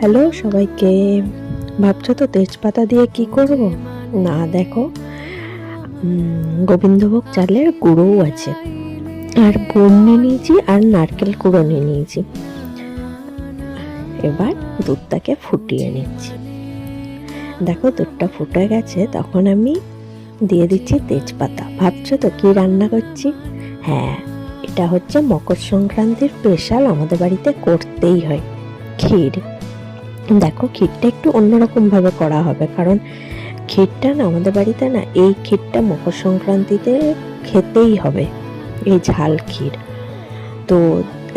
Hello সবাইকে। ভাবছো তো তেজপাতা দিয়ে কি করব? না, দেখো, গোবিন্দভোগ চালের গুঁড়োও আছে, আর গুড় নিয়ে নিয়েছি, আর নারকেল কুড়ো নিয়ে নিয়েছি। এবার দুধটাকে ফুটিয়ে নিচ্ছি। দেখো দুধটা ফুটে গেছে, তখন আমি দিয়ে দিচ্ছি তেজপাতা। ভাবছো তো কি রান্না করছি? হ্যাঁ, এটা হচ্ছে মকর সংক্রান্তির স্পেশাল, আমাদের বাড়িতে করতেই হয় ক্ষীর। দেখো ক্ষীরটা একটু অন্যরকম ভাবে করা হবে, কারণ ক্ষীরটা না আমাদের বাড়িতে না, এই ক্ষীরটা মকর সংক্রান্তিতে খেতেই হবে, এই ঝাল ক্ষীর। তো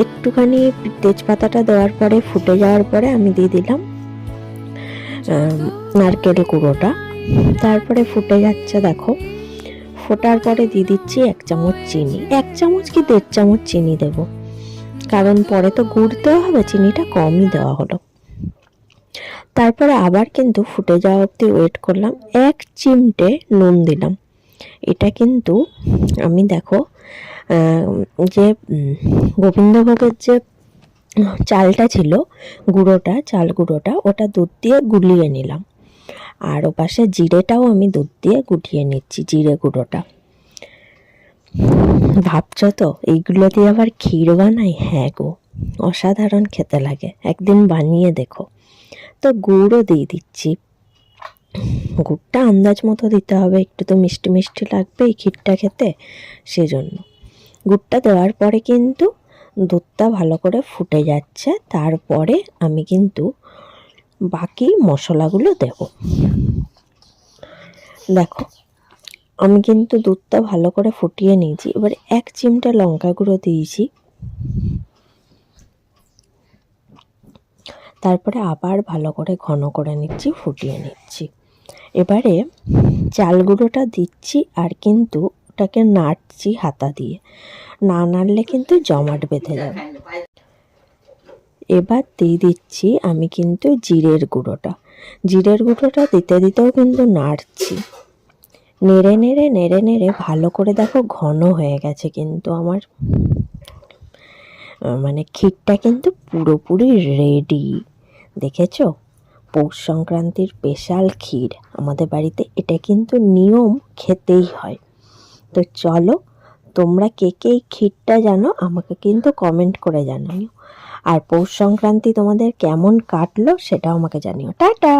একটুখানি তেজপাতাটা দেওয়ার পরে, ফুটে যাওয়ার পরে আমি দিয়ে দিলাম নারকেল কুড়োটা। তারপরে ফুটে যাচ্ছে, দেখো ফোটার পরে দিয়ে দিচ্ছি 1 চামচ চিনি। 1 চামচ কি 1.5 চামচ চিনি দেব, কারণ পরে তো গুড় দেওয়া হবে, চিনিটা কমই দেওয়া হলো। তারপরে আবার কিন্তু ফুটে যাওয়া অবধি ওয়েট করলাম। 1 চিমটে নুন দিলাম। এটা কিন্তু আমি, দেখো, যে গোবিন্দভোগের যে চালটা ছিল, গুঁড়োটা, চাল গুঁড়োটা, ওটা দুধ দিয়ে গুলিয়ে নিলাম। আর ওপাশে জিরেটাও আমি দুধ দিয়ে গুটিয়ে নিচ্ছি, জিরে গুঁড়োটা। ভাবছো তো এইগুলো দিয়ে আবার ক্ষীর বানাই? হ্যাঁ গো, অসাধারণ খেতে লাগে, একদিন বানিয়ে দেখো। তো গুড়ও দিয়ে দিচ্ছি। গুড়টা আন্দাজ মতো দিতে হবে, একটু তো মিষ্টি মিষ্টি লাগবে এই ক্ষীরটা খেতে, সেজন্য। গুড়টা দেওয়ার পরে কিন্তু দুধটা ভালো করে ফুটে যাচ্ছে। তারপরে আমি কিন্তু বাকি মশলাগুলো দেব। দেখো আমি কিন্তু দুধটা ভালো করে ফুটিয়ে নিয়েছি। এবার 1 চিমটে লঙ্কা গুঁড়ো দিয়েছি। তারপরে আবার ভালো করে ঘন করে নিচ্ছি, ফুটিয়ে নিচ্ছি। এবারে চাল গুঁড়োটা দিচ্ছি, আর কিন্তু ওটাকে নাড়ছি হাতা দিয়ে, না নাড়লে কিন্তু জমাট বেঁধে যাবে। এবার দিয়ে দিচ্ছি আমি কিন্তু জিরের গুঁড়োটা। জিরের গুঁড়োটা দিতে দিতেও কিন্তু নাড়ছি, নেড়ে নেড়ে নেড়ে নেড়ে ভালো করে। দেখো ঘন হয়ে গেছে কিন্তু আমার, মানে ক্ষীরটা কিন্তু পুরোপুরি রেডি। দেখেছো, পৌষ সংক্রান্তির স্পেশাল ক্ষীর আমাদের বাড়িতে, এটা কিন্তু নিয়ম, খেতেই হয়। তো চলো, তোমরা কে কে এই ক্ষীরটা জানো আমাকে কিন্তু কমেন্ট করে জানিও। আর পৌষ সংক্রান্তি তোমাদের কেমন কাটলো সেটাও আমাকে জানিও। টাটা।